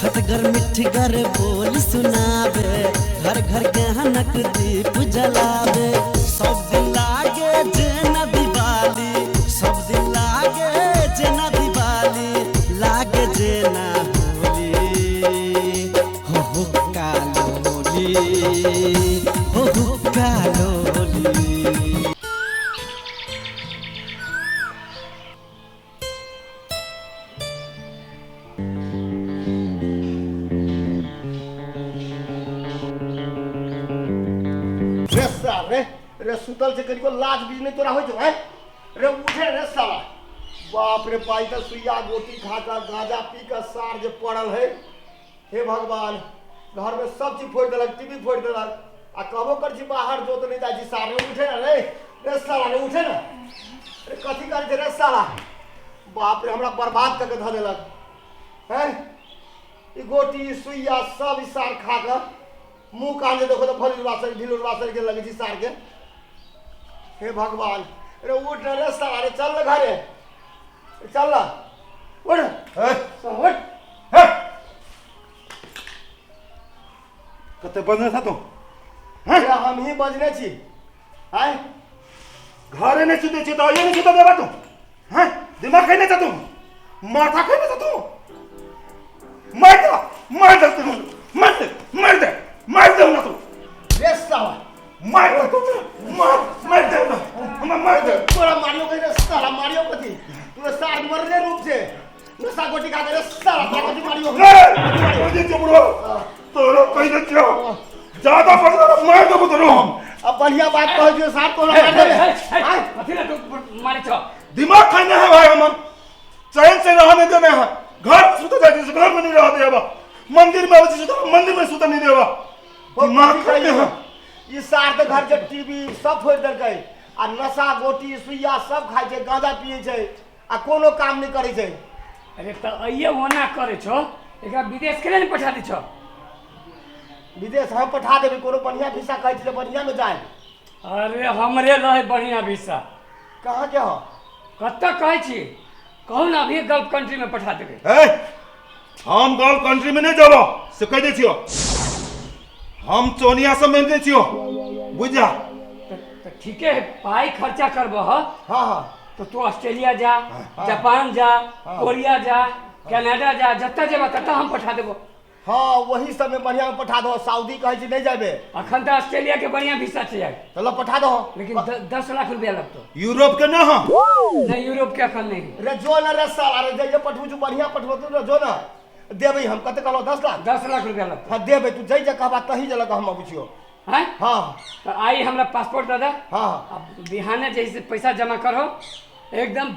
खटगर मिठगर बोल सुनावे, घर घर गहनक दीप जलावे। सब दिन लागे जेना दिवाली, सब दिन लागे जेना दिवाली, लागे जेना होली। हो कालोली, हो कालोली। रे सुतल से कनिको लाज बीज नहीं तोरा हो जो है रे उठे रे साला। बाप रे पाई का सुइया गोटी खाता गांजा पी का सार जे पड़ल है। हे भगवान, घर में सब चीज फोड़ देलक, टीवी फोड़ देलक आ कहबो कर छी बाहर जो तो नहीं जाई छी। सार रे उठे ना रे साला रे उठे ना रे कथी कर रे साला। बाप रे हमरा बर्बाद करके ध देलक हैं। ई गोटी सुइया सब ई सार खा के मुंह कान देखो तो फलीलवासर ढिलुलवासर के लगे छी सार के। हे भगवान, रे उठ रे साला रे, चल ना घरे, चल ना उठ उठ। कते बजने था तू? हैं हम ही बजने छी हैं। घरे नहीं सुते छी तो ये नहीं सुते देबा तू? हैं दिमाग कहीं नहीं था तू? माथा कहीं नहीं था तू? मार दे तू, मार दे ना तू। रे साला मार दे तू, मार दे ना, मार दे। तोरा मारियो कहीं रे साला, मारियो कथी तू सार मरने रूप से नशा गोटी खा के रे साला कथी मारियो। ए चुप रहो, तोरो कहीं नहीं छियो, ज्यादा पड़ रहा मार दो तोरो हम। अब बढ़िया बात कह जो सार तो मार दे। कथी ला तू मारे छ? दिमाग खाने है भाई, हम चैन से रहने देने हैं। घर में सुते जाते से घर में नहीं रहते अब, मंदिर में आवती सुते मंदिर में सुते नहीं देवा। दिमाग खाने हैं। ये सार तो घर के टीवी सब फोड़ देलकै आ नशा गोटी सुइया सब खाइ छै, गांजा पिए छै आ कोनो काम नहीं करै छै। अरे त अइए होना करे छ, एकरा विदेश केले नहीं पठा दी छ? विदेश हम पठा देबै, कोनो बढ़िया वीसा कहै छै बढ़िया में जाए। अरे हमरे रहे बढ़िया वीसा। कहाँ के हो? कत्ता कहै छी, कहू ना अभी गल्फ कंट्री में पठा देबै। हम गल्फ कंट्री में नहीं जाबो से कह दे छियो। हम चोनिया से मिल दे छियो, बुझ जा। तो ठीक है, पाई खर्चा करबह हाँ हाँ तो तू ऑस्ट्रेलिया जा, जापान जा, कोरिया जा, कनाडा जा, जत्ता जेबा तत्ता हम पठा देबो। हाँ वही सब में बढ़िया में पठा दो। सऊदी कहै छै नहीं जाबे, अखन तो ऑस्ट्रेलिया के बढ़िया वीसा चाहिए, चलो पठा दो। लेकिन 10 लाख रुपया लगतो। यूरोप के ना हम नहीं, यूरोप के अखन नहीं। रे जो ना रे साला रे, जे पठबू जो बढ़िया पठबू तू जो ना देबै। हम कते कहलो 10 लाख? 10 लाख रुपया लगतो। हाँ देबै, तू जै जे कहबा तही जगह हम बुझियो। हैं? हाँ तो आई हमरा पासपोर्ट दादा। हाँ अब बिहाने जैसे पैसा जमा करो, एकदम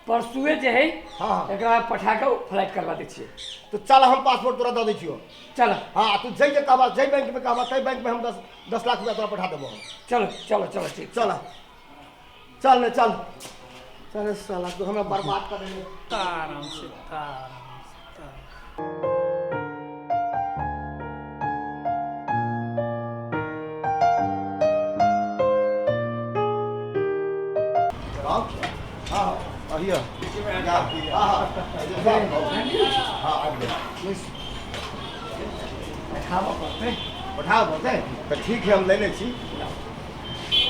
परसुए जे है हाँ एकरा पठा के फ्लाइट करवा दै छियै। तो चल हम पासपोर्ट तोरा दे दै छियो। चलो हाँ तू जै जे कहबा, जै बैंक में कहबा तै बैंक में हम 10 लाख रुपया तोरा पठा देबो। चलो चलो चलो ठीक। चल चल ने चल चल साला तू हमरा बर्बाद कर देले। आराम से अहिया पठाओ बोलते तो ठीक है, हम ले छी।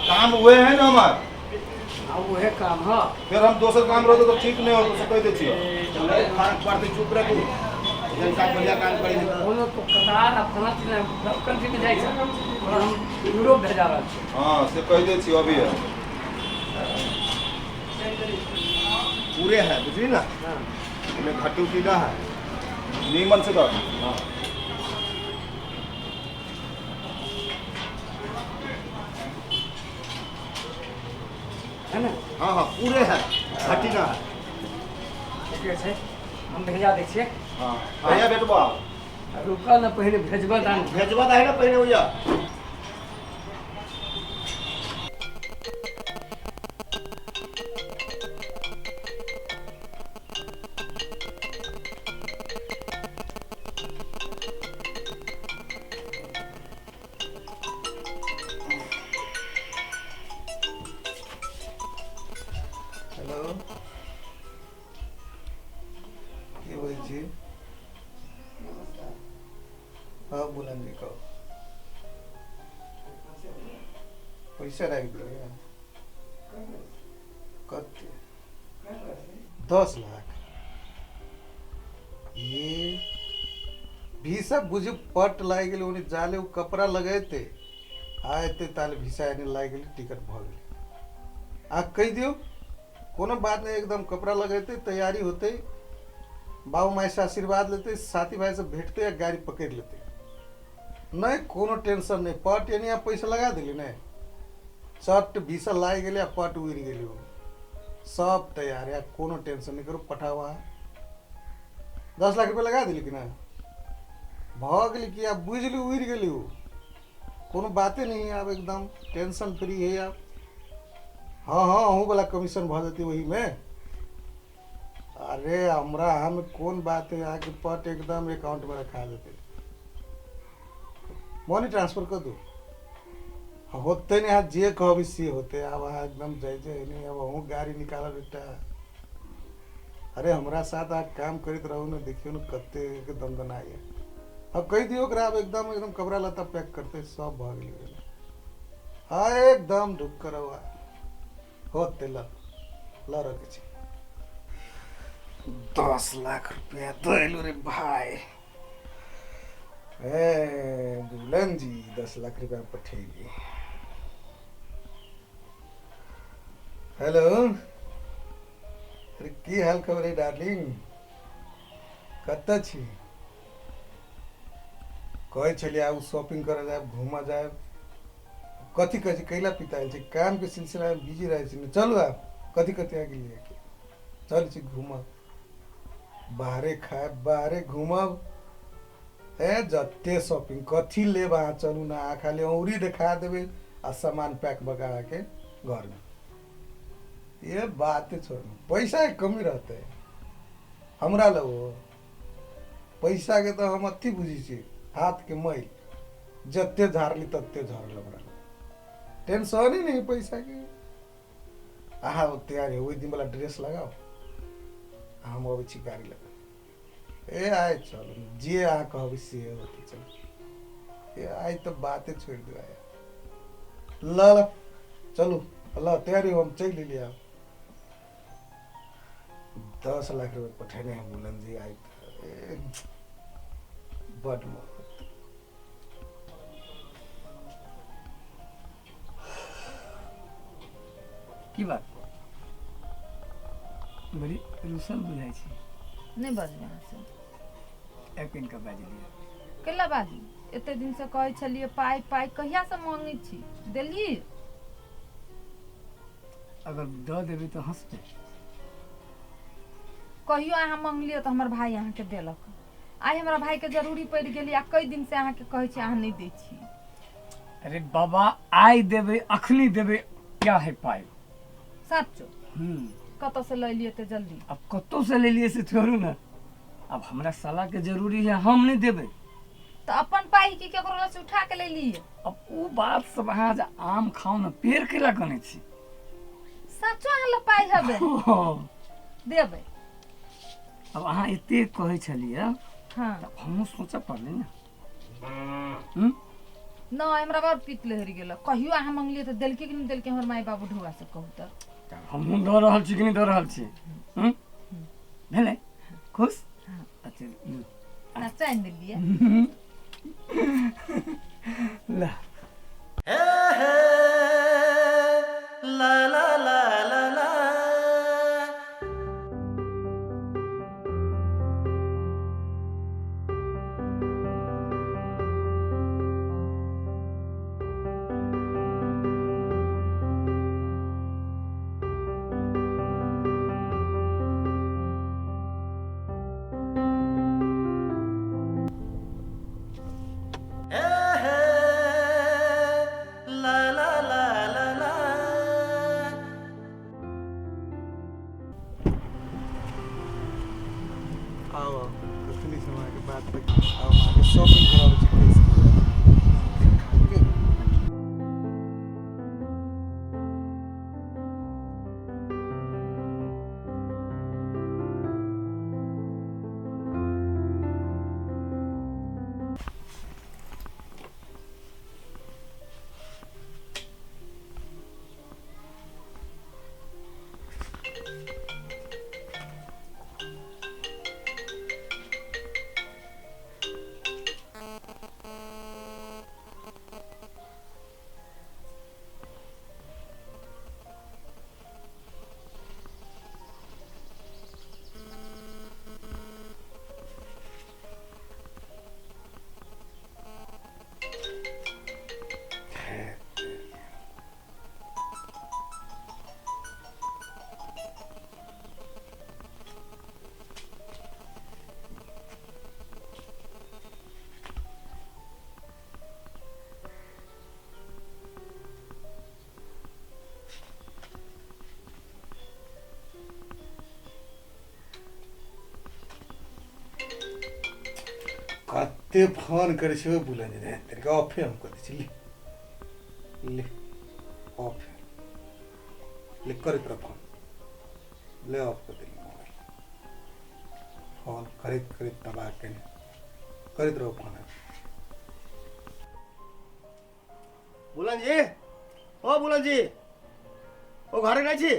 काम हुए हैं ना हमार, अब वह काम है। फिर हम दोसर काम रहो तो ठीक नहीं हो तो कह दे छियो। फर्क पड़ते चुप रह तू, जैसा बढ़िया काम करी। दोनों तो कतार अपना गल्फ कंट्री में जाए छै और हम यूरोप भेजा रहा छी। हाँ से कह दे छियो अभी। पूरे है बुझली ना, इनमें खट्टू कीड़ा है नीमन से कर। है ना? हाँ हाँ पूरे है, खट्टी ना है। ठीक है, हम भेजा दै छियै। हाँ भैया बेटबा रुका ना, पहले भेजबा दान। भेजबा है ना पहले भैया। हेलो के बोल छी? हाँ बुलंद जी कहो पैसा रख दिए कते 10 लाख ये भीसा बुझे पट लाग गेल उन्हें जाले वो कपड़ा लगे थे आए थे ताले भीसा एने लाग गेल टिकट भ गेल आ कह दियो कोनो बात नहीं एकदम कपड़ा लगे थे तैयारी होते बाबू माई से आशीर्वाद लेते साथी भाई से भेटते या गाड़ी पकड़ लेते नहीं कोनो टेंशन नहीं पट यानी आप पैसा लगा दिली नहीं चट भीसा लाग गेले पट उड़ गेली वो सब तैयार है कोनो टेंशन नहीं करो पठावा 10 लाख रुपया लगा दिली कि ना भगली कि आप बुझली उड़ गेली वो कोनो बातें नहीं है आप एकदम टेंशन फ्री है आप हाँ हाँ अहूँ वाला कमीशन भ जाती वही में अरे हमरा हम कौन बात है आके पट एकदम अकाउंट में रखा देते मनी ट्रांसफर कर दो होते नहीं आज जे कहो सी होते अब एकदम जय जय नहीं अब हूँ गाड़ी निकाला बेटा अरे हमरा साथ आप काम करते रहो ना देखियो ना कत्ते के दंदन आई अब कही दियो कि अब एकदम एकदम कपड़ा लता पैक करते सब भाग लिए हाँ एकदम ढुक कर होते ल रखे 10 लाख रुपया दिलु रे भाई ए दुल्हन जी 10 लाख रुपया पठेगी हेलो अरे की हाल खबर है डार्लिंग कत्ता छी कहे चलिए आउ शॉपिंग करे जाए घूमा जाए कथी कथी कैला पिताइल छै काम के सिलसिला में बिजी रहे छी चलू आप कथी कथी आगे लिए चल छी घूमब बाहरे खाए बाहरे घूमब ए जते शॉपिंग कथी लेब अहाँ चलू ना आ खाली औरी देखा देवे आ सामान पैक बगा के घर में ये बात छोड़ू पैसा के कमी रहते हमरा लो पैसा के तो हम अथी बुझी छी हाथ के मैल जते झाड़ली तते झाड़ल हमरा टेंशन ही नहीं पैसा के आहा तैयार है वही दिन वाला ड्रेस लगाओ हम अब छी गाड़ी लगा ए आए चलो जे आ कहब से होती चलो ए आई तो बातें छोड़ दो आया ल चलो ल तैयारी हम चल लिया 10 लाख रुपए पठाने हैं बुलंद जी आई बड की बात बड़ी रुसल बुझाई छी नहीं बजबै अहाँ से एक इनका बाज लिया कैला बाजी एते दिन से कहै छलिए पाई पाई कहिया से मांगै छी देलिए अगर दे देबे तो हंसते कहियो अहाँ मांगलिए तो हमर भाई अहाँ के देलक आई हमरा भाई के जरूरी पड़ गेली आ कई दिन से अहाँ के कहै छी अहाँ नहीं दै छी अरे बाबा आई देबे अखनी देबे क्या है पाई सच्चो कत से ले लिए ते जल्दी अब कतो से ले लिए से छोड़ू ना अब हमरा साला के जरूरी है हम नहीं देबे तो अपन पाई की केकरो से उठा के ले लिए अब वो बात सब अहाँ जे आम खाओ ना पेड़ केला कने छी सच्चो अहाँ ल पाई हबे देबे अब अहाँ एते कहै छलिए हां तब हम सोचा पड़ले ना न हमरा बार पीत लहरी गेल कहियो अहाँ मांगलिए तो देलके कि नहीं देलके हमर माई बाबू ढुआ से कहू त हम दऽ रहल छी कि नहीं दऽ रहल छी भेले खुश अच्छा ना चाइन दिलिए ला ला ला ला ला ला आओ कखनी समय के बात पे आओ आगे शॉपिंग करावे छी कैसे कते फोन करे छे बुलन रे तेरे का ऑफ हम कर दी ले ऑफ ले कर तेरा फोन ले ऑफ कर दे मोबाइल फोन करे तबाह के करे तेरा फोन बुलन जी ओ बुलन जी ओ घरे नहीं छी